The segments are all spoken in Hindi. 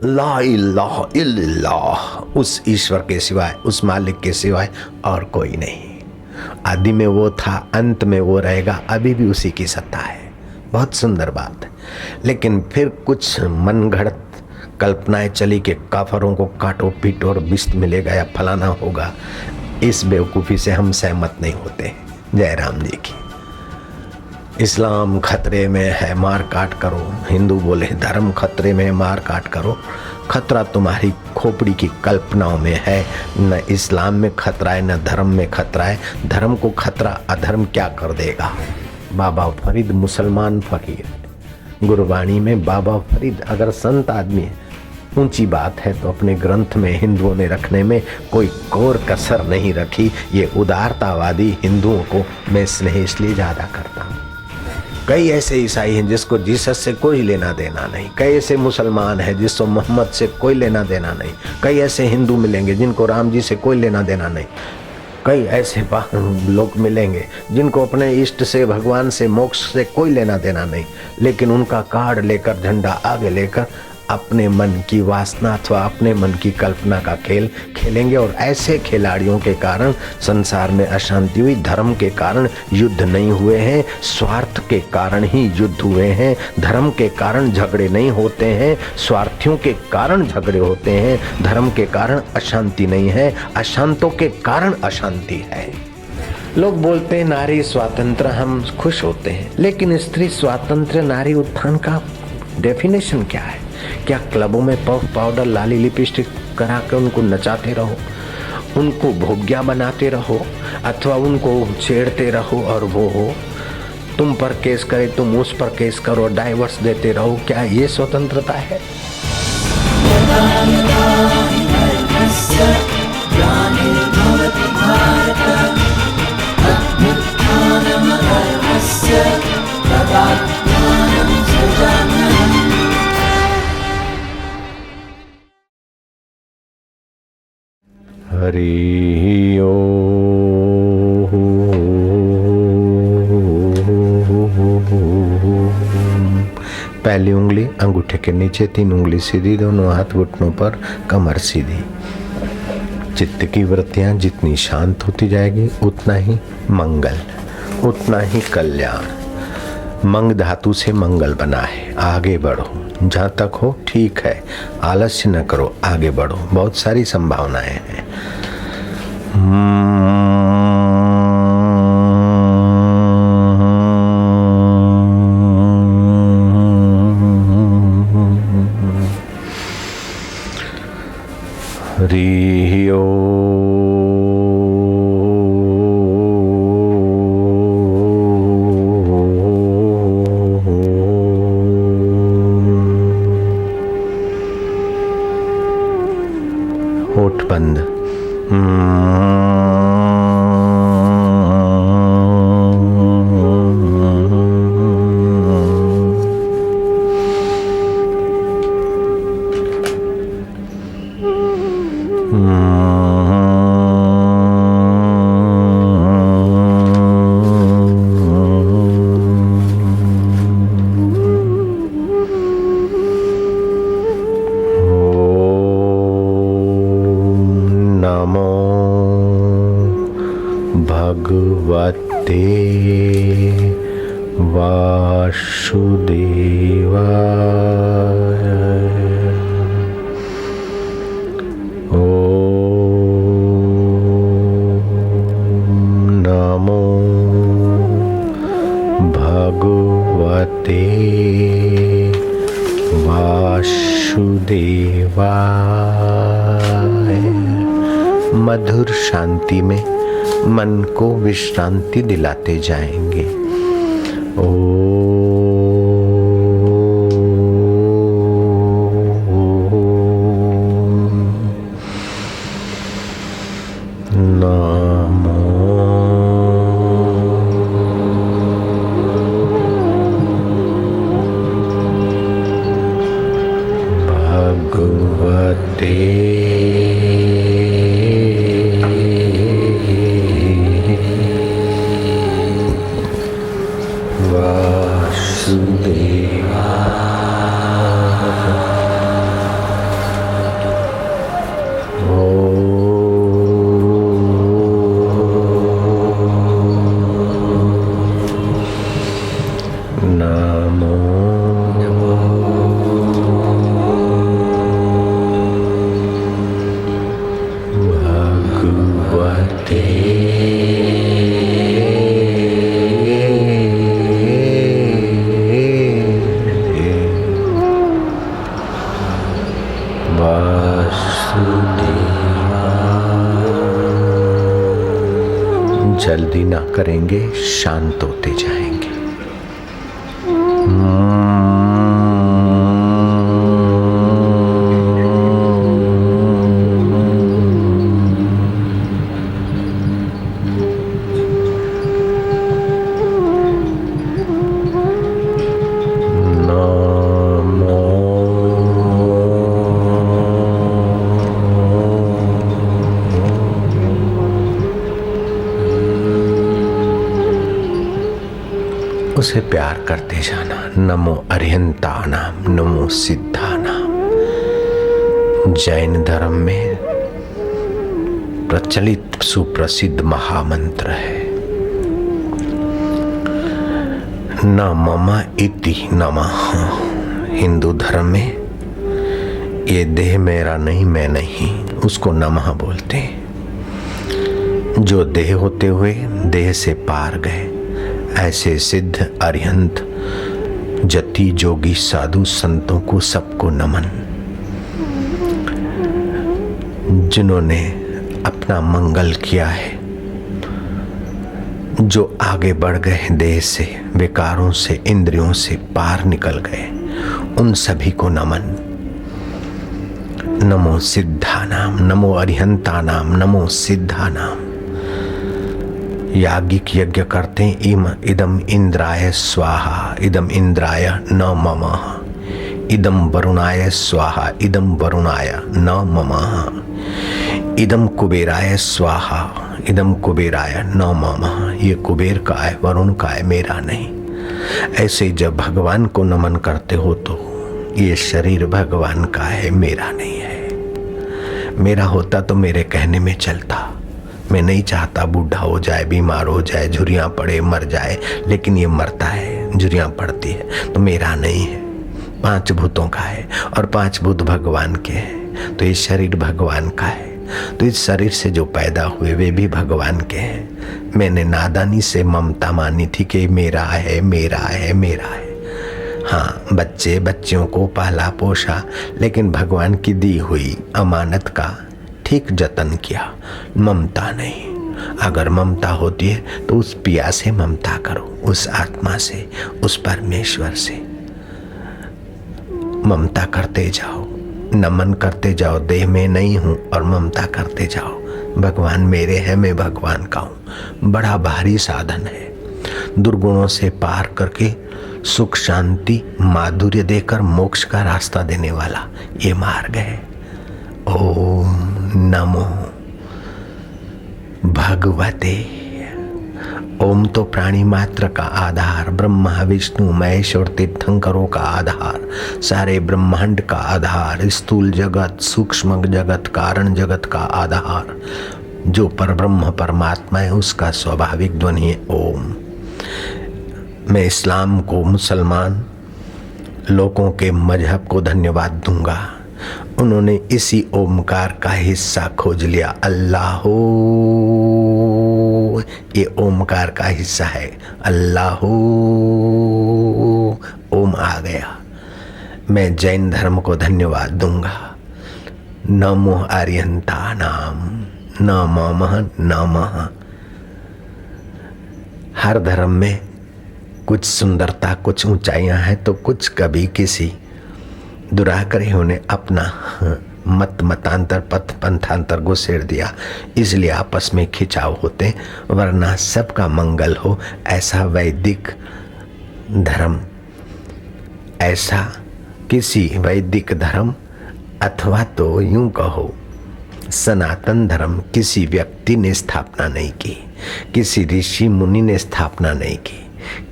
ला इलाहा इल्लल्लाह, उस ईश्वर के सिवाय, उस मालिक के सिवाय और कोई नहीं। आदि में वो था, अंत में वो रहेगा, अभी भी उसी की सत्ता है। बहुत सुंदर बात है। लेकिन फिर कुछ मनगढ़ंत कल्पनाएं चली कि काफरों को काटो पीटो और बिस्त मिलेगा या फलाना होगा। इस बेवकूफ़ी से हम सहमत नहीं होते। जय राम जी की। इस्लाम खतरे में है, मार काट करो। हिंदू बोले धर्म खतरे में, मार काट करो। खतरा तुम्हारी खोपड़ी की कल्पनाओं में है। न इस्लाम में खतरा है, न धर्म में खतरा है। धर्म को खतरा अधर्म क्या कर देगा। बाबा फरीद मुसलमान फकीर, गुरबाणी में बाबा फरीद अगर संत आदमी है, ऊंची बात है, तो अपने ग्रंथ में हिंदुओं ने रखने में कोई कोर कसर नहीं रखी। ये उदारतावादी हिंदुओं को मैं स्नेह इसलिए ज़्यादा करता हूँ। कई ऐसे ईसाई हैं जिसको जीसस से कोई लेना देना नहीं। कई ऐसे मुसलमान हैं जिसको मोहम्मद से कोई लेना देना नहीं। कई ऐसे हिंदू मिलेंगे जिनको राम जी से कोई लेना देना नहीं। कई ऐसे लोग मिलेंगे जिनको अपने इष्ट से, भगवान से, मोक्ष से कोई लेना देना नहीं। लेकिन उनका कार्ड लेकर, झंडा आगे लेकर अपने मन की वासना अथवा अपने मन की कल्पना का खेल खेलेंगे। और ऐसे खिलाड़ियों के कारण संसार में अशांति हुई। धर्म के कारण युद्ध नहीं हुए हैं, स्वार्थ के कारण ही युद्ध हुए हैं। धर्म के कारण झगड़े नहीं होते हैं, स्वार्थियों के कारण झगड़े होते हैं। धर्म के कारण अशांति नहीं है, अशांतों के कारण अशांति है। लोग बोलते हैं नारी स्वातंत्र, हम खुश होते हैं। लेकिन स्त्री स्वातंत्र, नारी उत्थान का डेफिनेशन क्या है? क्या क्लबों में पफ पाउडर, लाली लिपस्टिक करा कर उनको नचाते रहो, उनको भोग्या बनाते रहो, अथवा उनको छेड़ते रहो और वो हो तुम पर केस करे, तुम उस पर केस करो, डाइवर्स देते रहो? क्या ये स्वतंत्रता है? हरि ओम। पहली उंगली अंगूठे के नीचे, 3 उंगली सीधी, दोनों हाथ घुटनों पर, कमर सीधी। चित्त की वृत्तियां जितनी शांत होती जाएगी उतना ही मंगल, उतना ही कल्याण। मंग धातु से मंगल बना है। आगे बढ़ो, जहाँ तक हो ठीक है, आलस्य न करो, आगे बढ़ो। बहुत सारी संभावनाएं हैं। हरि ओम। होठ बंद। भगवते वासुदेवाय। ओम नमो भगवते वासुदेवाय। मधुर शांति में मन को विश्रांति दिलाते जाएंगे। नमो भगवते जल्दी ना करेंगे, शांत होते जाएंगे। उसे प्यार करते जाना। नमो अरिहंतानाम, नमो सिद्धानाम। जैन धर्म में प्रचलित सुप्रसिद्ध महामंत्र है, न मम इति नमः। हिंदू धर्म में ये देह मेरा नहीं, मैं नहीं, उसको नमः बोलते हैं। जो देह होते हुए देह से पार गए, ऐसे सिद्ध अरिहंत जति जोगी साधु संतों को सबको नमन, जिन्होंने अपना मंगल किया है, जो आगे बढ़ गए देह से, विकारों से, इंद्रियों से पार निकल गए, उन सभी को नमन। नमो सिद्धानाम, नमो अरिहंतानाम, नमो सिद्धानाम। याज्ञिक यज्ञ करते हैं, इदम इंद्राय स्वाहा, इदम इंद्राय न मम, इदम वरुणाय स्वाहा, इदम वरुणाय न मम, इदम कुबेराय स्वाहा, इदम कुबेराय न मम। ये कुबेर का है, वरुण का है, मेरा नहीं। ऐसे जब भगवान को नमन करते हो तो ये शरीर भगवान का है, मेरा नहीं है। मेरा होता तो मेरे कहने में चलता। मैं नहीं चाहता बूढ़ा हो जाए, बीमार हो जाए, झुर्रियाँ पड़े, मर जाए, लेकिन ये मरता है, झुर्रियाँ पड़ती है, तो मेरा नहीं है, 5 भूतों का है और 5 भूत भगवान के हैं, तो ये शरीर भगवान का है। तो इस शरीर से जो पैदा हुए वे भी भगवान के हैं। मैंने नादानी से ममता मानी थी कि मेरा है, मेरा है, मेरा है। हाँ, बच्चियों को पाला पोसा, लेकिन भगवान की दी हुई अमानत का ठीक जतन किया, ममता नहीं। अगर ममता होती है तो उस पिया से ममता करो, उस आत्मा से, उस परमेश्वर से ममता करते जाओ, नमन करते जाओ। देह में नहीं हूं और ममता करते जाओ, भगवान मेरे हैं, मैं भगवान का हूं। बड़ा भारी साधन है। दुर्गुणों से पार करके सुख, शांति, माधुर्य देकर मोक्ष का रास्ता देने वाला ये मार्ग है। ओम नमो भगवते। ओम तो प्राणी मात्र का आधार, ब्रह्मा विष्णु महेश और तीर्थंकरों का आधार, सारे ब्रह्मांड का आधार, स्थूल जगत, सूक्ष्म जगत, कारण जगत का आधार, जो परब्रह्म परमात्मा है उसका स्वाभाविक ध्वनि है ओम। मैं इस्लाम को, मुसलमान लोगों के मजहब को धन्यवाद दूंगा। उन्होंने इसी ओमकार का हिस्सा खोज लिया। अल्लाह हो, ये ओमकार का हिस्सा है। अल्लाह हो, ओम आ गया। मैं जैन धर्म को धन्यवाद दूंगा। नमो आर्यंतानाम, नमः नमः। हर धर्म में कुछ सुंदरता, कुछ ऊंचाइयां हैं, तो कुछ कभी किसी दुराग्रहियों ने अपना मतांतर, पथ पंथांतर घुसेड़ दिया, इसलिए आपस में खिंचाव होते। वरना सबका मंगल हो, ऐसा वैदिक धर्म, ऐसा किसी वैदिक धर्म अथवा तो यूं कहो सनातन धर्म किसी व्यक्ति ने स्थापना नहीं की, किसी ऋषि मुनि ने स्थापना नहीं की,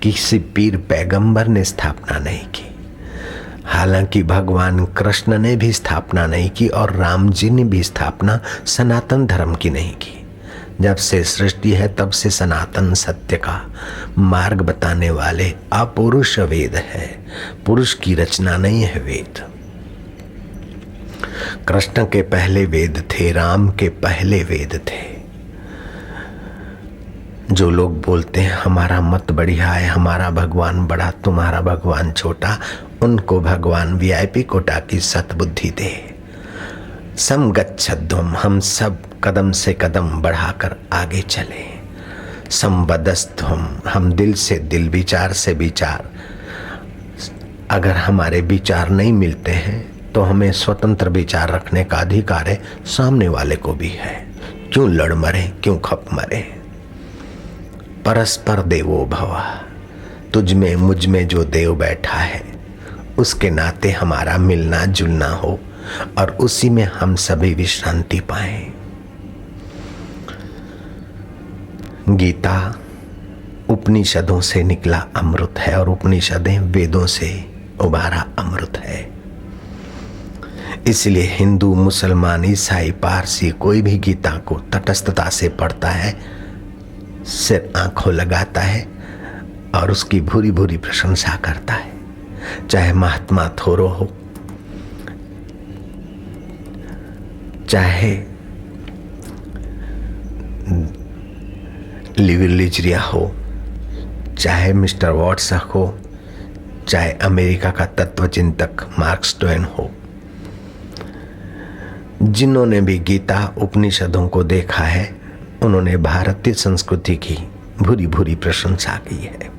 किसी पीर पैगंबर ने स्थापना नहीं की। हालांकि भगवान कृष्ण ने भी स्थापना नहीं की और राम जी ने भी स्थापना सनातन धर्म की नहीं की। जब से सृष्टि है तब से सनातन सत्य का मार्ग बताने वाले अपुरुष वेद है, पुरुष की रचना नहीं है वेद। कृष्ण के पहले वेद थे, राम के पहले वेद थे। जो लोग बोलते हैं हमारा मत बढ़िया है, हमारा भगवान बड़ा, तुम्हारा भगवान छोटा, उनको भगवान वीआईपी कोटा की सतबुद्धि दे। समगच्छध्वम, हम सब कदम से कदम बढ़ाकर आगे चले। संबद्धस्थ हम दिल से दिल, विचार से विचार। अगर हमारे विचार नहीं मिलते हैं तो हमें स्वतंत्र विचार रखने का अधिकार है, सामने वाले को भी है। क्यों लड़ मरे, क्यों खप मरे। परस्पर देवो भव, तुझ में मुझ में जो देव बैठा है उसके नाते हमारा मिलना जुलना हो और उसी में हम सभी विश्रांति पाएं। गीता उपनिषदों से निकला अमृत है और उपनिषदें वेदों से उभारा अमृत है। इसलिए हिंदू, मुसलमान, ईसाई, पारसी कोई भी गीता को तटस्थता से पढ़ता है, सिर आंखों लगाता है और उसकी भूरी भूरी प्रशंसा करता है। चाहे महात्मा थोरो हो, चाहे लिविलिजरिया हो, चाहे मिस्टर वॉटसक हो, चाहे अमेरिका का तत्वचिंतक मार्क्स ट्वेन हो, जिन्होंने भी गीता उपनिषदों को देखा है उन्होंने भारतीय संस्कृति की भूरी भूरी प्रशंसा की है।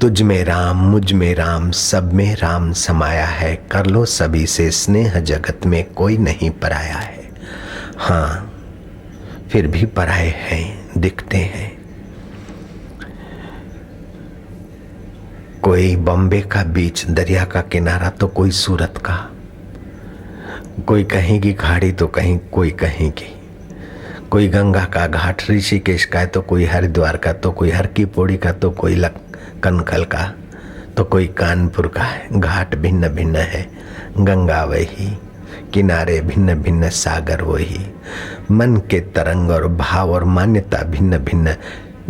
तुझ में राम, मुझ में राम, सब में राम समाया है, कर लो सभी से स्नेह, जगत में कोई नहीं पराया है। हाँ, फिर भी पराए हैं, दिखते हैं। कोई बॉम्बे का बीच, दरिया का किनारा तो कोई सूरत का, कोई कहीं की खाड़ी तो कहीं कोई कहीं की, कोई गंगा का घाट ऋषिकेश का है तो कोई हरिद्वार का, तो कोई हर की पौड़ी का, तो कोई कनखल का, तो कोई कानपुर का है। घाट भिन्न भिन्न है, गंगा वही, किनारे भिन्न भिन्न, सागर वही। मन के तरंग और भाव और मान्यता भिन्न भिन्न।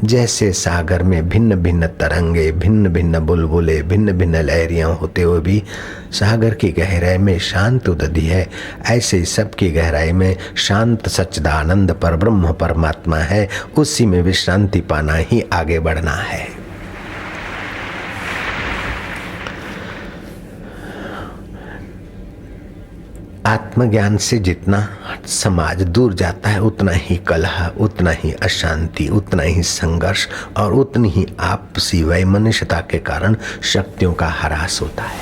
जैसे सागर में भिन्न भिन्न तरंगे, भिन्न भिन्न बुलबुले, भिन्न भिन्न लहरियां होते हुए भी सागर की गहराई में शांत उदधि है, ऐसे ही सबकी गहराई में शांत सच्चिदानंद पर ब्रह्म परमात्मा है। उसी में विश्रांति पाना ही आगे बढ़ना है। आत्मज्ञान से जितना समाज दूर जाता है उतना ही कलह, उतना ही अशांति, उतना ही संघर्ष और उतनी ही आपसी वैमनस्यता के कारण शक्तियों का ह्रास होता है।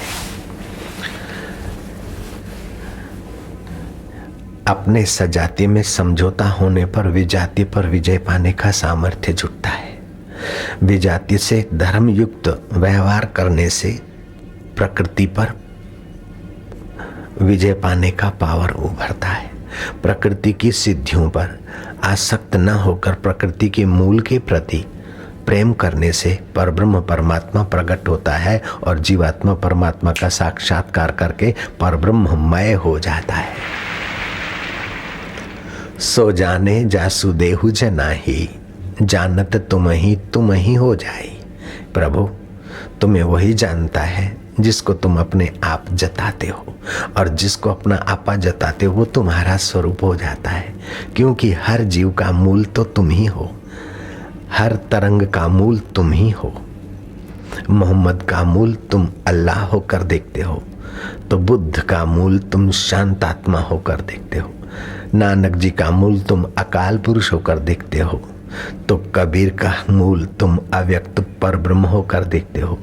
अपने सजाति में समझौता होने पर विजाति पर विजय पाने का सामर्थ्य जुटता है। विजाति से धर्मयुक्त व्यवहार करने से प्रकृति पर विजय पाने का पावर उभरता है। प्रकृति की सिद्धियों पर आसक्त न होकर प्रकृति के मूल के प्रति प्रेम करने से परब्रह्म परमात्मा प्रकट होता है और जीवात्मा परमात्मा का साक्षात्कार करके परब्रह्ममय हो जाता है। सो जाने जासु देहु जनाहि, जानत तुम ही हो जाई। प्रभु, तुम्हें वही जानता है जिसको तुम अपने आप जताते हो, और जिसको अपना आपा जताते हो वो तुम्हारा स्वरूप हो जाता है। क्योंकि हर जीव का मूल तो तुम ही हो, हर तरंग का मूल तुम ही हो। मोहम्मद का मूल तुम अल्लाह होकर देखते हो, तो बुद्ध का मूल तुम शांतात्मा होकर देखते हो। नानक जी का मूल तुम अकाल पुरुष होकर देखते हो, तो कबीर का मूल तुम अव्यक्त पर ब्रह्म होकर देखते हो।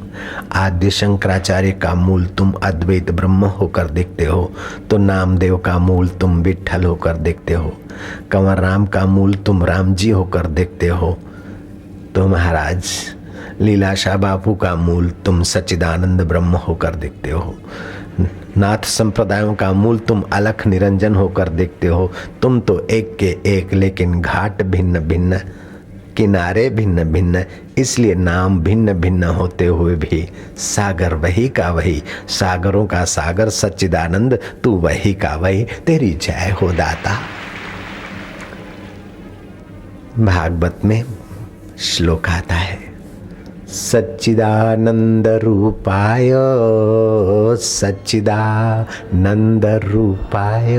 आद्य शंकराचार्य का मूल तुम अद्वैत ब्रह्म होकर देखते हो, तो नामदेव का मूल तुम विठ्ठल होकर देखते हो। कंवर राम का मूल तुम राम जी होकर देखते हो, तो महाराज लीलाशाह बापू का मूल तुम सच्चिदानंद ब्रह्म होकर देखते हो। नाथ संप्रदायों का मूल तुम अलख निरंजन होकर देखते हो। तुम तो एक के एक, लेकिन घाट भिन्न भिन्न, किनारे भिन्न भिन्न, इसलिए नाम भिन्न भिन्न होते हुए भी सागर वही का वही, सागरों का सागर सच्चिदानंद, तू वही का वही। तेरी जय हो दाता। भागवत में श्लोक आता है, सच्चिदानंद रूपाय, सच्चिदानंद रूपाय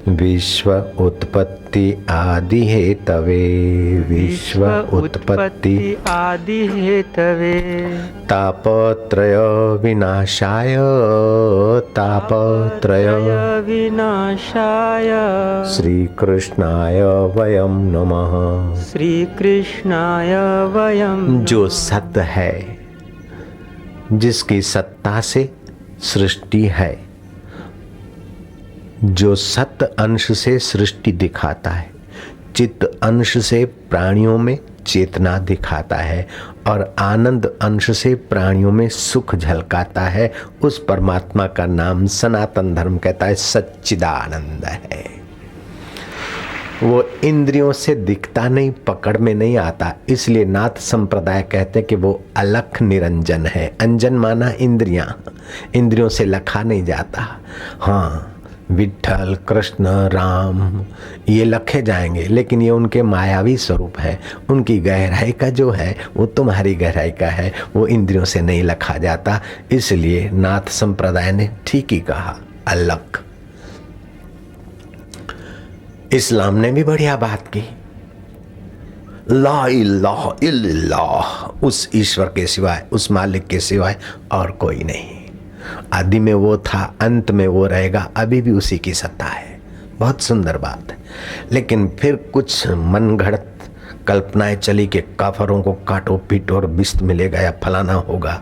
विश्व उत्पत्ति आदि हेतवे, विश्व उत्पत्ति आदि हेतवे, तापत्रय विनाशाय, तापत्रय विनाशाय, श्री कृष्णाय वयम नमः। श्री कृष्णाय वयम। जो सत्य है, जिसकी सत्ता से सृष्टि है, जो सत्य अंश से सृष्टि दिखाता है, चित्त अंश से प्राणियों में चेतना दिखाता है और आनंद अंश से प्राणियों में सुख झलकाता है, उस परमात्मा का नाम सनातन धर्म कहता है सच्चिदानंद है। वो इंद्रियों से दिखता नहीं, पकड़ में नहीं आता, इसलिए नाथ संप्रदाय कहते हैं कि वो अलख निरंजन है। अंजन माना इंद्रियां, इंद्रियों से लखा नहीं जाता। हाँ, विठ्ठल, कृष्ण, राम ये लखे जाएंगे, लेकिन ये उनके मायावी स्वरूप है। उनकी गहराई का जो है वो तुम्हारी गहराई का है, वो इंद्रियों से नहीं लखा जाता। इसलिए नाथ संप्रदाय ने ठीक ही कहा, अलख। इस्लाम ने भी बढ़िया बात की, ला इलाहा इल्लल्लाह, उस ईश्वर के सिवाय, उस मालिक के सिवाय और कोई नहीं। आदि में वो था, अंत में वो रहेगा, अभी भी उसी की सत्ता है। बहुत सुंदर बात है। लेकिन फिर कुछ मनगढ़ंत कल्पनाएं चली कि काफरों को काटो पीटो और बिस्त मिलेगा या फलाना होगा।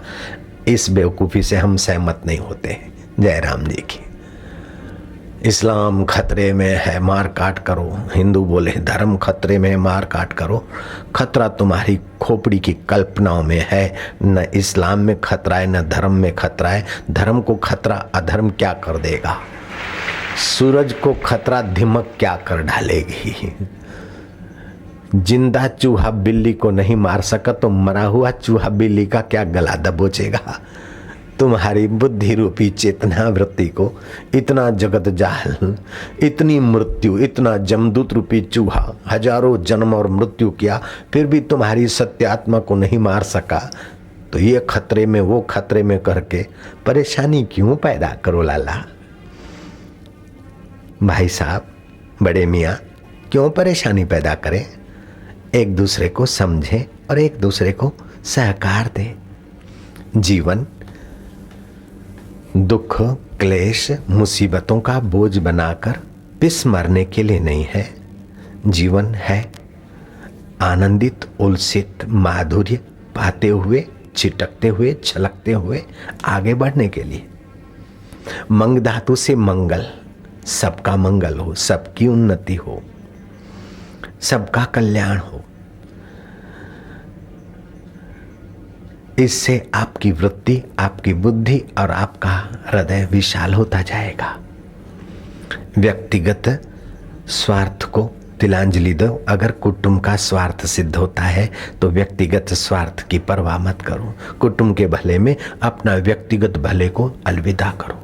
इस बेवकूफ़ी से हम सहमत नहीं होते हैं। जय राम जी की। इस्लाम खतरे में है, मार काट करो। हिंदू बोले धर्म खतरे में है, मार काट करो। खतरा तुम्हारी खोपड़ी की कल्पनाओं में है। न इस्लाम में खतरा है, न धर्म में खतरा है। धर्म को खतरा अधर्म क्या कर देगा? सूरज को खतरा दिमक क्या कर डालेगी? जिंदा चूहा बिल्ली को नहीं मार सका तो मरा हुआ चूहा बिल्ली का क्या गला दबोचेगा? तुम्हारी बुद्धि रूपी चेतना वृत्ति को इतना जगत जाल, इतनी मृत्यु, इतना जमदूत रूपी चूहा हजारों जन्म और मृत्यु किया, फिर भी तुम्हारी सत्यात्मा को नहीं मार सका, तो ये खतरे में वो खतरे में करके परेशानी क्यों पैदा करो लाला? भाई साहब, बड़े मियाँ, क्यों परेशानी पैदा करें? एक दूसरे को समझे और एक दूसरे को सहकार दे। जीवन दुख, क्लेश, मुसीबतों का बोझ बनाकर पिस मरने के लिए नहीं है। जीवन है आनंदित, उल्सित, माधुर्य पाते हुए, छिटकते हुए, छलकते हुए आगे बढ़ने के लिए। मंग धातु से मंगल, सबका मंगल हो, सबकी उन्नति हो, सबका कल्याण हो। इससे आपकी वृत्ति, आपकी बुद्धि और आपका हृदय विशाल होता जाएगा। व्यक्तिगत स्वार्थ को तिलांजलि दो। अगर कुटुंब का स्वार्थ सिद्ध होता है तो व्यक्तिगत स्वार्थ की परवाह मत करो। कुटुंब के भले में अपना व्यक्तिगत भले को अलविदा करो।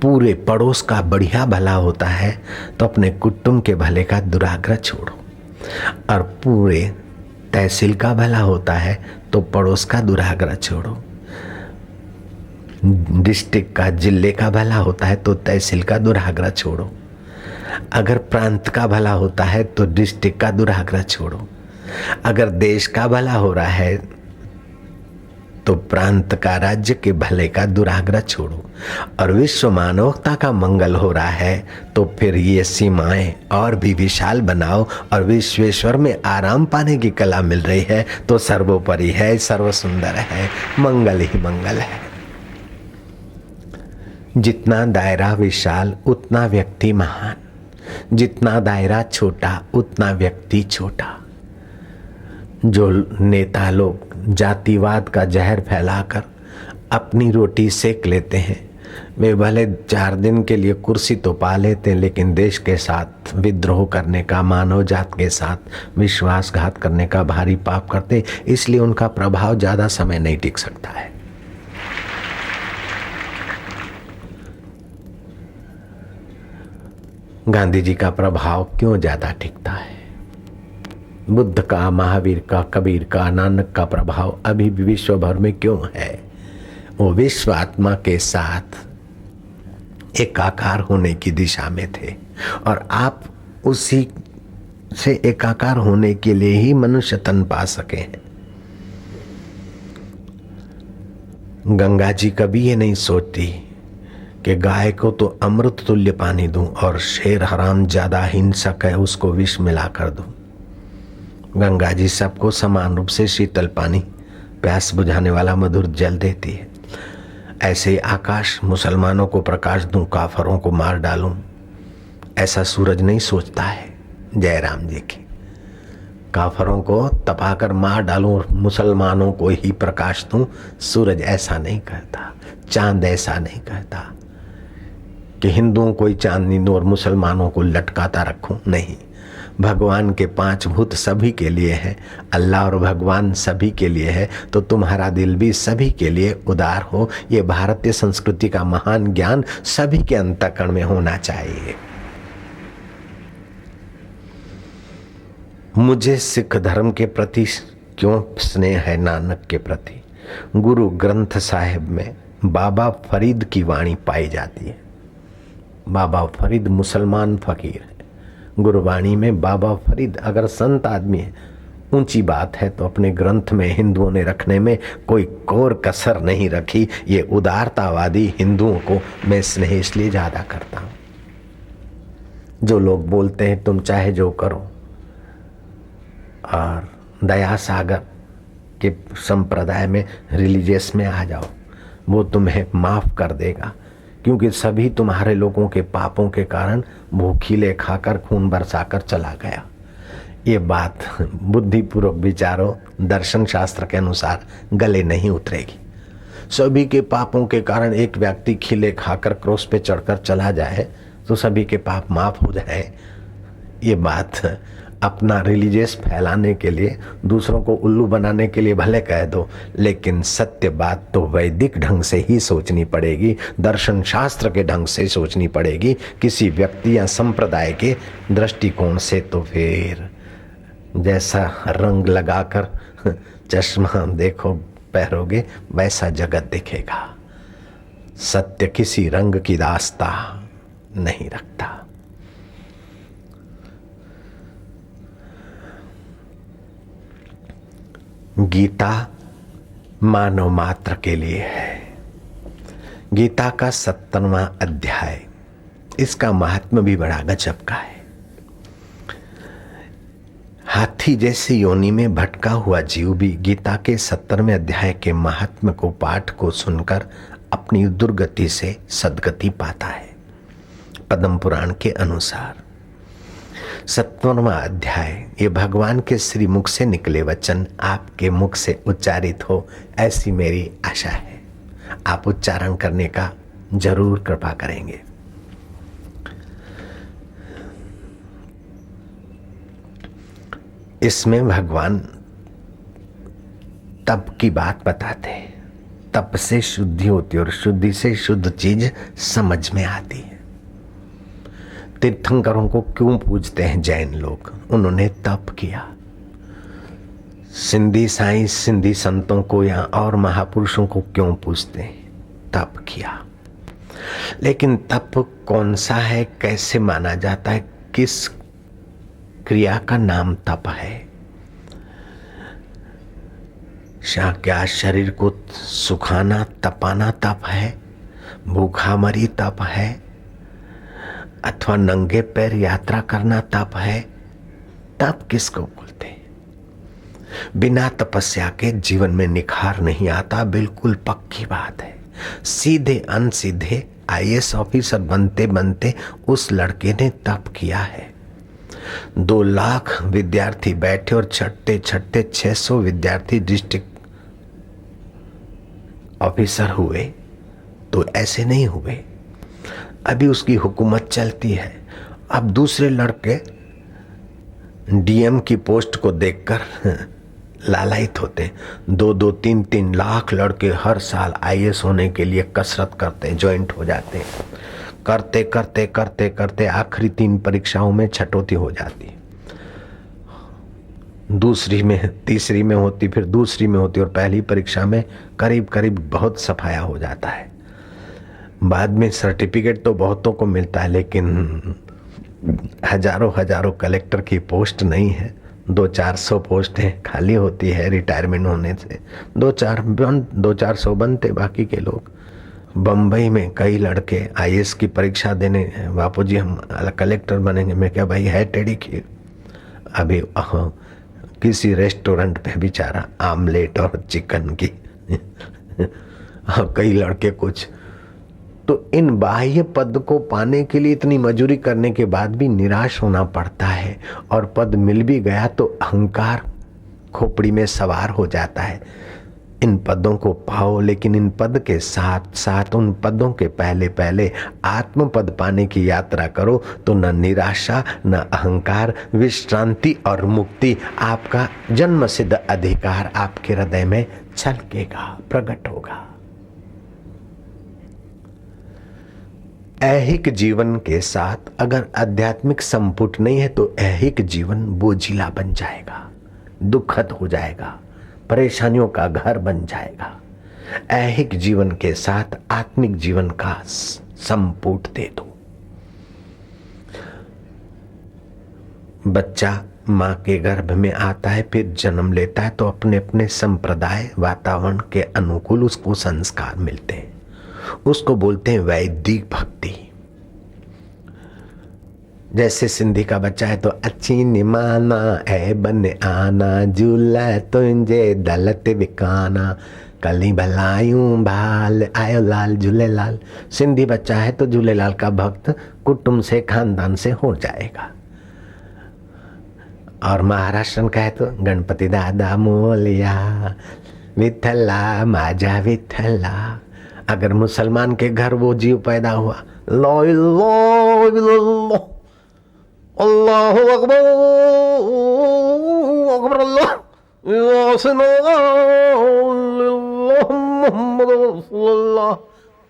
पूरे पड़ोस का बढ़िया भला होता है तो अपने कुटुंब के भले का दुराग्रह छोड़ो, और पूरे तहसील का भला होता है तो पड़ोस का दुराग्रह छोड़ो। डिस्ट्रिक्ट का, जिले का भला होता है तो तहसील का दुराग्रह छोड़ो। अगर प्रांत का भला होता है तो डिस्ट्रिक्ट का दुराग्रह छोड़ो। अगर देश का भला हो रहा है तो प्रांत का, राज्य के भले का दुराग्रह छोड़ो। और विश्व मानवता का मंगल हो रहा है तो फिर ये सीमाएं और भी विशाल बनाओ। और विश्वेश्वर में आराम पाने की कला मिल रही है तो सर्वोपरि है, सर्व सुंदर है, मंगल ही मंगल है। जितना दायरा विशाल उतना व्यक्ति महान, जितना दायरा छोटा उतना व्यक्ति छोटा। जो नेता लोग जातिवाद का जहर फैलाकर अपनी रोटी सेक लेते हैं, वे भले 4 दिन के लिए कुर्सी तो पा लेते हैं, लेकिन देश के साथ विद्रोह करने का, मानव जात के साथ विश्वासघात करने का भारी पाप करते, इसलिए उनका प्रभाव ज़्यादा समय नहीं टिक सकता है। गांधी जी का प्रभाव क्यों ज़्यादा टिकता है? बुद्ध का, महावीर का, कबीर का, नानक का प्रभाव अभी भी विश्व भर में क्यों है? वो विश्व आत्मा के साथ एकाकार होने की दिशा में थे और आप उसी से एकाकार होने के लिए ही मनुष्य तन पा सके हैं। गंगा जी कभी ये नहीं सोचती कि गाय को तो अमृत तुल्य पानी दूं और शेर हराम ज्यादा हिंसक है उसको विष मिला कर दूं। गंगा जी सबको समान रूप से शीतल पानी, प्यास बुझाने वाला मधुर जल देती है। ऐसे आकाश मुसलमानों को प्रकाश दूं, काफरों को मार डालूं, ऐसा सूरज नहीं सोचता है। जय राम जी की। काफरों को तपाकर मार डालूं और मुसलमानों को ही प्रकाश दूं, सूरज ऐसा नहीं कहता, चांद ऐसा नहीं कहता कि हिंदुओं को ही चांदनी दूं और मुसलमानों को लटकाता रखूं। नहीं, भगवान के 5 भूत सभी के लिए है, अल्लाह और भगवान सभी के लिए है, तो तुम्हारा दिल भी सभी के लिए उदार हो। ये भारतीय संस्कृति का महान ज्ञान सभी के अंतःकरण में होना चाहिए। मुझे सिख धर्म के प्रति क्यों स्नेह है, नानक के प्रति। गुरु ग्रंथ साहिब में बाबा फरीद की वाणी पाई जाती है। बाबा फरीद मुसलमान फकीर है। गुरुवाणी में बाबा फरीद अगर संत आदमी है, ऊंची बात है, तो अपने ग्रंथ में हिंदुओं ने रखने में कोई कोर कसर नहीं रखी। ये उदारतावादी हिंदुओं को मैं स्नेह इसलिए ज्यादा करता हूं। जो लोग बोलते हैं तुम चाहे जो करो और दया सागर के संप्रदाय में, रिलीजियस में आ जाओ, वो तुम्हें माफ कर देगा, क्योंकि सभी तुम्हारे लोगों के पापों के कारण भूखीले खाकर खून बरसाकर चला गया। ये बात बुद्धिपूर्वक विचारो, दर्शन शास्त्र के अनुसार गले नहीं उतरेगी। सभी के पापों के कारण एक व्यक्ति खिले खाकर क्रॉस पे चढ़कर चला जाए तो सभी के पाप माफ हो जाए, ये बात अपना रिलीजियस फैलाने के लिए, दूसरों को उल्लू बनाने के लिए भले कह दो, लेकिन सत्य बात तो वैदिक ढंग से ही सोचनी पड़ेगी, दर्शन शास्त्र के ढंग से सोचनी पड़ेगी। किसी व्यक्ति या संप्रदाय के दृष्टिकोण से तो फिर जैसा रंग लगाकर चश्मा देखो पहरोगे वैसा जगत दिखेगा। सत्य किसी रंग की दास्ता नहीं रखता। गीता मानव मात्र के लिए है। गीता का 70वां अध्याय, इसका महात्म्य भी बड़ा गजब का है। हाथी जैसी योनि में भटका हुआ जीव भी गीता के 70वें अध्याय के महात्म्य को, पाठ को सुनकर अपनी दुर्गति से सद्गति पाता है। पद्म पुराण के अनुसार 70वां अध्याय, ये भगवान के श्री मुख से निकले वचन आपके मुख से उच्चारित हो, ऐसी मेरी आशा है। आप उच्चारण करने का जरूर कृपा करेंगे। इसमें भगवान तप की बात बताते हैं। तप से शुद्धि होती है और शुद्धि से शुद्ध चीज समझ में आती है। तीर्थंकरों को क्यों पूजते हैं जैन लोग? उन्होंने तप किया। सिंधी साईं, सिंधी संतों को या और महापुरुषों को क्यों पूजते हैं? तप किया। लेकिन तप कौन सा है, कैसे माना जाता है, किस क्रिया का नाम तप है? क्या शरीर को सुखाना तपाना तप है? भूखामरी तप है? अथवा नंगे पैर यात्रा करना तप है? तप किसको बोलते हैं? बिना तपस्या के जीवन में निखार नहीं आता, बिल्कुल पक्की बात है। सीधे अनसीधे आईएएस ऑफिसर बनते बनते उस लड़के ने तप किया है। 2 लाख विद्यार्थी बैठे और छठते छठते 600 विद्यार्थी डिस्ट्रिक्ट ऑफिसर हुए, तो ऐसे नहीं हुए। अभी उसकी हुकूमत चलती है। अब दूसरे लड़के डीएम की पोस्ट को देखकर लालायित होते। 2-2, 3-3 लाख लड़के हर साल आईएएस होने के लिए कसरत करते हैं, ज्वाइंट हो जाते हैं। करते करते करते करते आखिरी 3 परीक्षाओं में छटौती हो जाती है। दूसरी में, तीसरी में होती, फिर दूसरी में होती और पहली परीक्षा में करीब करीब बहुत सफाया हो जाता है। बाद में सर्टिफिकेट तो बहुतों को मिलता है, लेकिन हजारों हजारों कलेक्टर की पोस्ट नहीं है। 200-400 पोस्टें खाली होती है रिटायरमेंट होने से। 200-400 बनते, बाकी के लोग। बम्बई में कई लड़के आईएएस की परीक्षा देने, बापूजी हम कलेक्टर बनेंगे। मैं क्या भाई, है टेढ़ी खीर। अभी किसी रेस्टोरेंट पे बेचारा आमलेट और चिकन की कई लड़के कुछ। तो इन बाह्य पद को पाने के लिए इतनी मजूरी करने के बाद भी निराश होना पड़ता है, और पद मिल भी गया तो अहंकार खोपड़ी में सवार हो जाता है। इन पदों को पाओ, लेकिन इन पद के साथ साथ उन पदों के पहले पहले आत्म पद पाने की यात्रा करो, तो न निराशा न अहंकार, विश्रांति और मुक्ति, आपका जन्म सिद्ध अधिकार आपके हृदय में छलकेगा, प्रकट होगा। ऐहिक जीवन के साथ अगर आध्यात्मिक संपुट नहीं है तो ऐहिक जीवन बोझिला बन जाएगा, दुखद हो जाएगा, परेशानियों का घर बन जाएगा। ऐहिक जीवन के साथ आत्मिक जीवन का संपुट दे दो। बच्चा माँ के गर्भ में आता है, फिर जन्म लेता है, तो अपने अपने संप्रदाय वातावरण के अनुकूल उसको संस्कार मिलते हैं। उसको बोलते हैं वैदिक भक्ति। जैसे सिंधी का बच्चा है तो अच्छी निमाना है बन आना, झूला तुंजे दलत विकाना, कली भलायूं भाल आयो लाल झूलेलाल। सिंधी बच्चा है तो झूलेलाल का भक्त कुटुंब से, खानदान से हो जाएगा। और महाराष्ट्रन का है तो गणपति दादा मोलिया, विठला माजा विठला। अगर मुसलमान के घर वो जीव पैदा हुआ, लो लो अल्लाहु अकबर अकबर अल्लाह,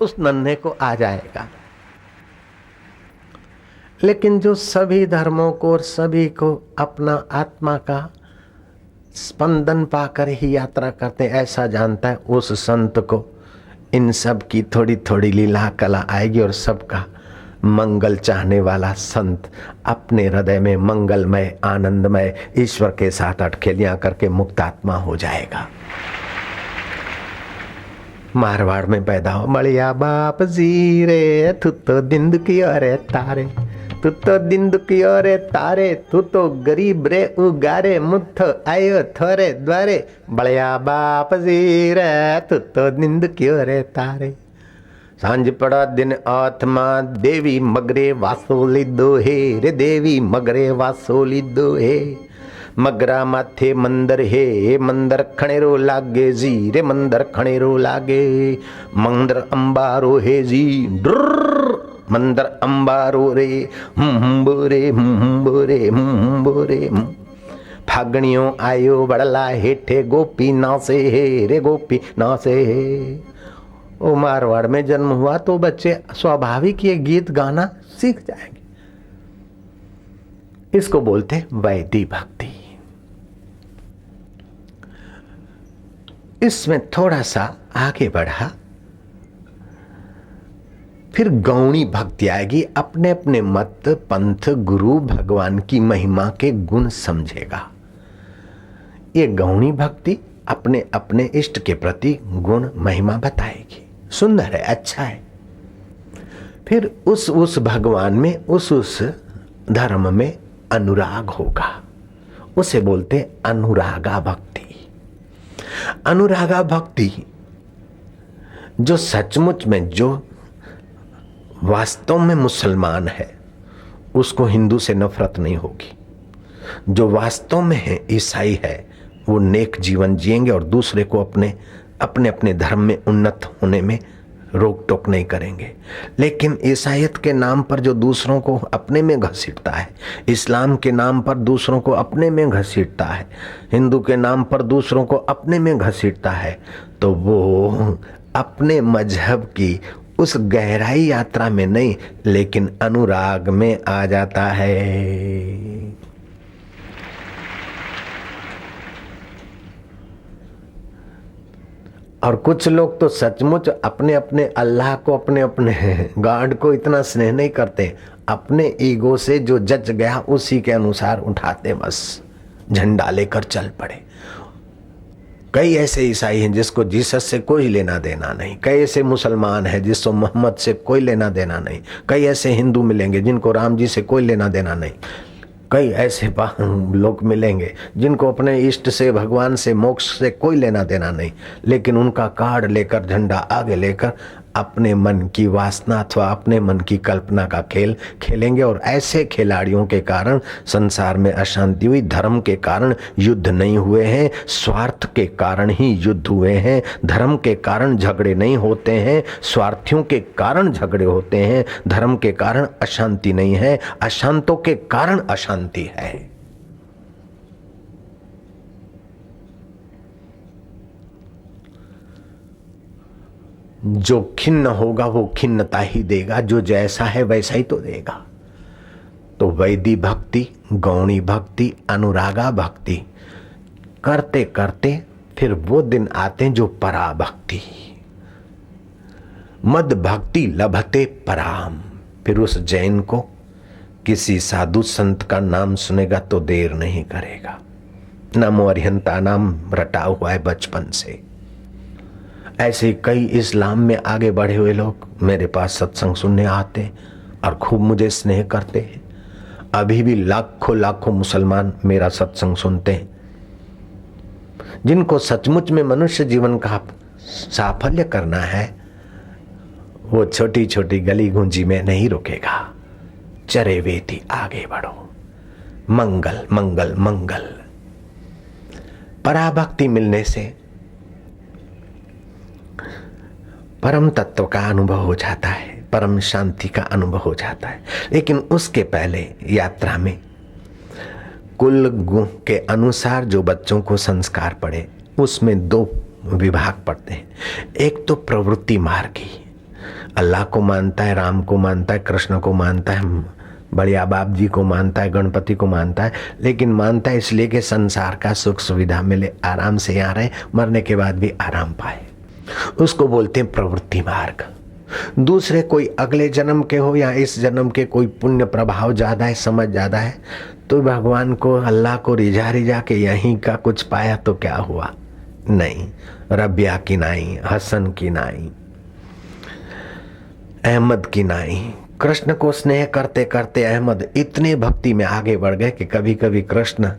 उस नन्हे को आ जाएगा। लेकिन जो सभी धर्मों को और सभी को अपना आत्मा का स्पंदन पाकर ही यात्रा करते ऐसा जानता है, उस संत को इन सब की थोड़ी थोड़ी लीला कला आएगी, और सबका मंगल चाहने वाला संत अपने हृदय में मंगलमय आनंदमय ईश्वर के साथ अटखेलियां करके मुक्तात्मा हो जाएगा। मारवाड़ में पैदा हो, बड़िया बाप जी रे, तू तो दिन दुखी रे तारे, तू तो दिन दुखी रे तारे, तू तो गरीब रे उगारे, मुथ आयो थोरे द्वारे, बड़िया बाप जी रे, तू तो दिन दुखी रे तारे। सांझ पड़ा दिन आत्मा देवी मगरे वासोली दो हे रे, देवी मगरे वासोली दो हे। मगरा माथे मंदर हे, मंदर खणेरो लागे जी रे, मंदर खणेरो लागे। मंदर अंबारो हे जी, मंदर अंबारो रे, बोरे बोरे बोरे। फागणियों आयो बड़ला हेठे, गोपी नासे हे रे, गोपी नासे हे। ओ मारवाड़ में जन्म हुआ तो बच्चे स्वाभाविक ये गीत गाना सीख जाएंगे। इसको बोलते वैदिक भक्ति। इसमें थोड़ा सा आगे बढ़ा, फिर गौणी भक्ति आएगी। अपने अपने मत पंथ गुरु भगवान की महिमा के गुण समझेगा। ये गौणी भक्ति अपने अपने इष्ट के प्रति गुण महिमा बताएगी। सुंदर है, अच्छा है। फिर उस भगवान में उस धर्म में अनुराग होगा, उसे बोलते अनुरागा भक्ति। अनुरागा भक्ति जो सचमुच में, जो वास्तव में मुसलमान है, उसको हिंदू से नफरत नहीं होगी। जो वास्तव में है ईसाई है, वो नेक जीवन जिएंगे और दूसरे को अपने अपने धर्म में उन्नत होने में रोक टोक नहीं करेंगे। लेकिन ईसाईयत के नाम पर जो दूसरों को अपने में घसीटता है, इस्लाम के नाम पर दूसरों को अपने में घसीटता है, हिंदू के नाम पर दूसरों को अपने में घसीटता है, तो वो अपने मजहब की उस गहराई यात्रा में नहीं, लेकिन अनुराग में आ जाता है। और कुछ लोग तो सचमुच अपने अपने अल्लाह को, अपने अपने गॉड को इतना स्नेह नहीं करते, अपने ईगो से जो जज गया उसी के अनुसार उठाते, बस झंडा लेकर चल पड़े। कई ऐसे ईसाई हैं जिसको जीसस से कोई लेना देना नहीं, कई ऐसे मुसलमान हैं जिसको मोहम्मद से कोई लेना देना नहीं, कई ऐसे हिंदू मिलेंगे जिनको राम जी से कोई लेना देना नहीं, कई ऐसे लोग मिलेंगे जिनको अपने इष्ट से, भगवान से, मोक्ष से कोई लेना देना नहीं, लेकिन उनका कार्ड लेकर, झंडा आगे लेकर अपने मन की वासना अथवा अपने मन की कल्पना का खेल खेलेंगे। और ऐसे खिलाड़ियों के कारण संसार में अशांति हुई। धर्म के कारण युद्ध नहीं हुए हैं, स्वार्थ के कारण ही युद्ध हुए हैं। धर्म के कारण झगड़े नहीं होते हैं, स्वार्थियों के कारण झगड़े होते हैं। धर्म के कारण अशांति नहीं है, अशांतों के कारण अशांति है। जो खिन्न होगा वो खिन्नता ही देगा, जो जैसा है वैसा ही तो देगा। तो वैदी भक्ति, गौणी भक्ति, अनुरागा भक्ति करते करते फिर वो दिन आते हैं जो पराभक्ति, मद भक्ति लभते पराम। फिर उस जैन को किसी साधु संत का नाम सुनेगा तो देर नहीं करेगा। नमो अरिहंता नाम रटा हुआ है बचपन से। ऐसे कई इस्लाम में आगे बढ़े हुए लोग मेरे पास सत्संग सुनने आते और खूब मुझे स्नेह करते हैं। अभी भी लाखों लाखों मुसलमान मेरा सत्संग सुनते हैं। जिनको सचमुच में मनुष्य जीवन का साफल्य करना है वो छोटी छोटी गली गूंजी में नहीं रुकेगा। चरे वेती आगे बढ़ो, मंगल मंगल मंगल। पराभक्ति मिलने से परम तत्व का अनुभव हो जाता है, परम शांति का अनुभव हो जाता है। लेकिन उसके पहले यात्रा में कुल गुण के अनुसार जो बच्चों को संस्कार पड़े उसमें दो विभाग पड़ते हैं। एक तो प्रवृत्ति मार्गी, अल्लाह को मानता है, राम को मानता है, कृष्ण को मानता है, बढ़िया बाप जी को मानता है, गणपति को मानता है, लेकिन मानता है इसलिए कि संसार का सुख सुविधा मिले, आराम से यहाँ रहे, मरने के बाद भी आराम पाए। उसको बोलते हैं प्रवृत्ति मार्ग। दूसरे कोई अगले जन्म के हो या इस जन्म के कोई पुण्य प्रभाव ज्यादा है, समझ ज्यादा है, तो भगवान को, अल्लाह को रिझा के यहीं का कुछ पाया तो क्या हुआ। नहीं, रबिया की नाई, हसन की नाई, अहमद की नाई। कृष्ण को स्नेह करते करते अहमद इतने भक्ति में आगे बढ़ गए कि कभी कभी कृष्ण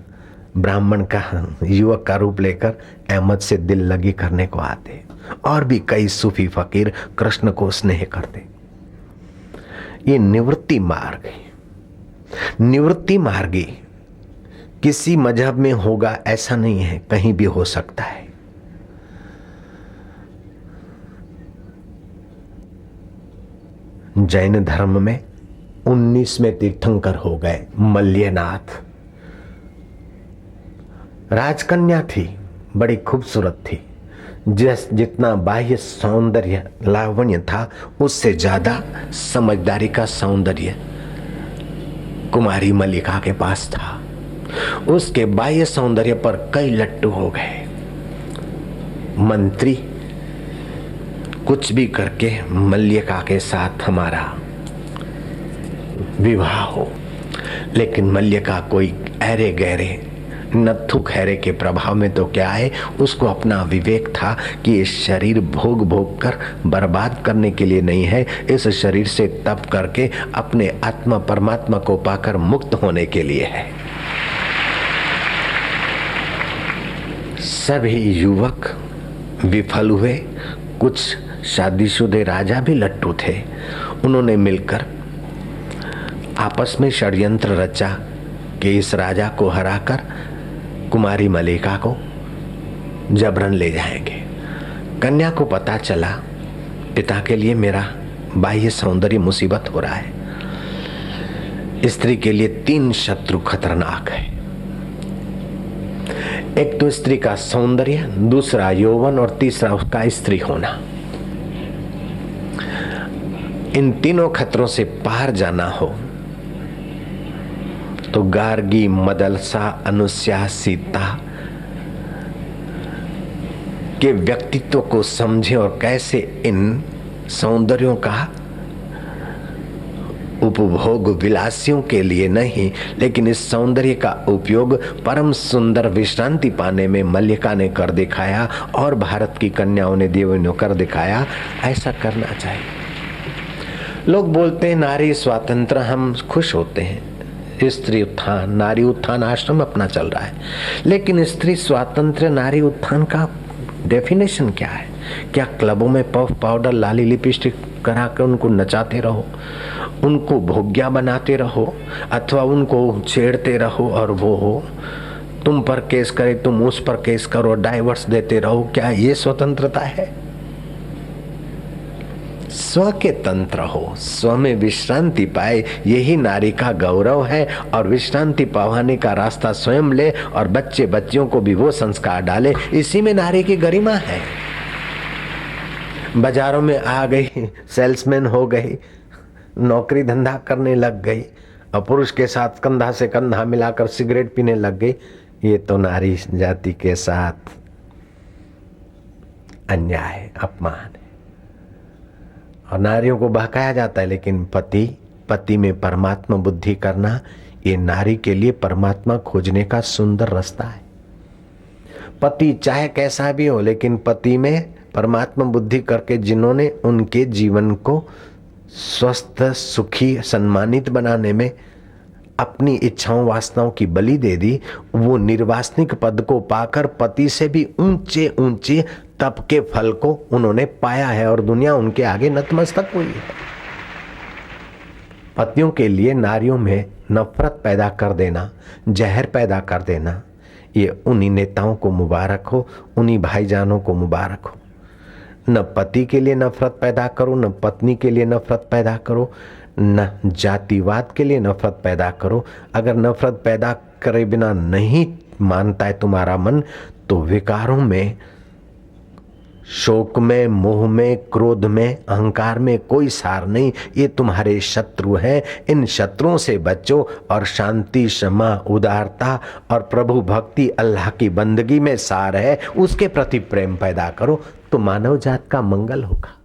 ब्राह्मण का, युवक का रूप लेकर अहमद से दिल लगी करने को आते। और भी कई सूफी फकीर कृष्ण को स्नेह करते। ये निवृत्ति मार्ग है। निवृत्ति मार्गी किसी मजहब में होगा ऐसा नहीं है, कहीं भी हो सकता है। जैन धर्म में 19वें तीर्थंकर हो गए मल्यनाथ। राजकन्या थी, बड़ी खूबसूरत थी। जितना बाह्य सौंदर्य लावण्य था उससे ज्यादा समझदारी का सौंदर्य कुमारी मल्लिका के पास था। उसके बाह्य सौंदर्य पर कई लट्टू हो गए। मंत्री कुछ भी करके मल्लिका के साथ हमारा विवाह हो, लेकिन मल्लिका कोई ऐरे गहरे नत्थु खैरे के प्रभाव में तो क्या है, उसको अपना विवेक था कि ये शरीर भोग भोग कर बर्बाद करने के लिए नहीं है, इस शरीर से तप करके अपने आत्मा परमात्मा को पाकर मुक्त होने के लिए है। सभी युवक विफल हुए। कुछ शादीशुदे राजा भी लट्टू थे। उन्होंने मिलकर आपस में षड्यंत्र रचा कि इस राजा को हराकर कुमारी मल्लिका को जबरन ले जाएंगे। कन्या को पता चला पिता के लिए मेरा बाह्य सौंदर्य मुसीबत हो रहा है। स्त्री के लिए 3 शत्रु खतरनाक है। एक तो स्त्री का सौंदर्य, दूसरा यौवन और तीसरा उसका स्त्री होना। इन तीनों खतरों से पार जाना हो तो गार्गी, मदलसा, अनुस्या, सीता के व्यक्तित्व को समझे और कैसे इन सौंदर्यों का उपभोग विलासियों के लिए नहीं, लेकिन इस सौंदर्य का उपयोग परम सुंदर विश्रांति पाने में मल्लिका ने कर दिखाया और भारत की कन्याओं ने देवों ने कर दिखाया। ऐसा करना चाहिए। लोग बोलते हैं नारी स्वातंत्र, हम खुश होते हैं। स्त्री उत्थान, नारी उत्थान आश्रम अपना चल रहा है, लेकिन स्त्री स्वातंत्र नारी उत्थान का डेफिनेशन क्या है? क्या क्लबों में पफ पाउडर लाली लिपस्टिक करा कर उनको नचाते रहो, उनको भोग्या बनाते रहो, अथवा उनको छेड़ते रहो और वो हो तुम पर केस करे तुम उस पर केस करो, डाइवर्स देते रहो? क्या ये स्वतंत्रता है? स्व के तंत्र हो, स्व में विश्रांति पाए, यही नारी का गौरव है। और विश्रांति पाने का रास्ता स्वयं ले और बच्चे बच्चियों को भी वो संस्कार डाले, इसी में नारी की गरिमा है। बाजारों में आ गई, सेल्समैन हो गई, नौकरी धंधा करने लग गई और पुरुष के साथ कंधा से कंधा मिलाकर सिगरेट पीने लग गई, ये तो नारी जाति के साथ अन्याय, अपमान है। और नारियों को बहकाया जाता है, लेकिन पति में परमात्मा बुद्धि करना, ये नारी के लिए परमात्मा खोजने का सुंदर रास्ता है। पति चाहे कैसा भी हो, लेकिन पति में परमात्मा बुद्धि करके जिन्होंने उनके जीवन को स्वस्थ, सुखी, सम्मानित बनाने में अपनी इच्छाओं वासनाओं की बलि दे दी, वो निर्वासनिक पद को पाकर पति से भी ऊंचे ऊंचे तप के फल को उन्होंने पाया है और दुनिया उनके आगे नतमस्तक हुई है। पतियों के लिए नारियों में नफरत पैदा कर देना, जहर पैदा कर देना, ये उन्हीं नेताओं को मुबारक हो, उन्हीं भाईजानों को मुबारक हो। न पति के लिए नफरत पैदा करो, न पत्नी के लिए नफरत पैदा करो, न जातिवाद के लिए नफरत पैदा करो। अगर नफरत पैदा करे बिना नहीं मानता है तुम्हारा मन, तो विकारों में, शोक में, मोह में, क्रोध में, अहंकार में कोई सार नहीं। ये तुम्हारे शत्रु हैं। इन शत्रुओं से बचो और शांति, क्षमा, उदारता और प्रभु भक्ति, अल्लाह की बंदगी में सार है, उसके प्रति प्रेम पैदा करो, तो मानव जात का मंगल होगा।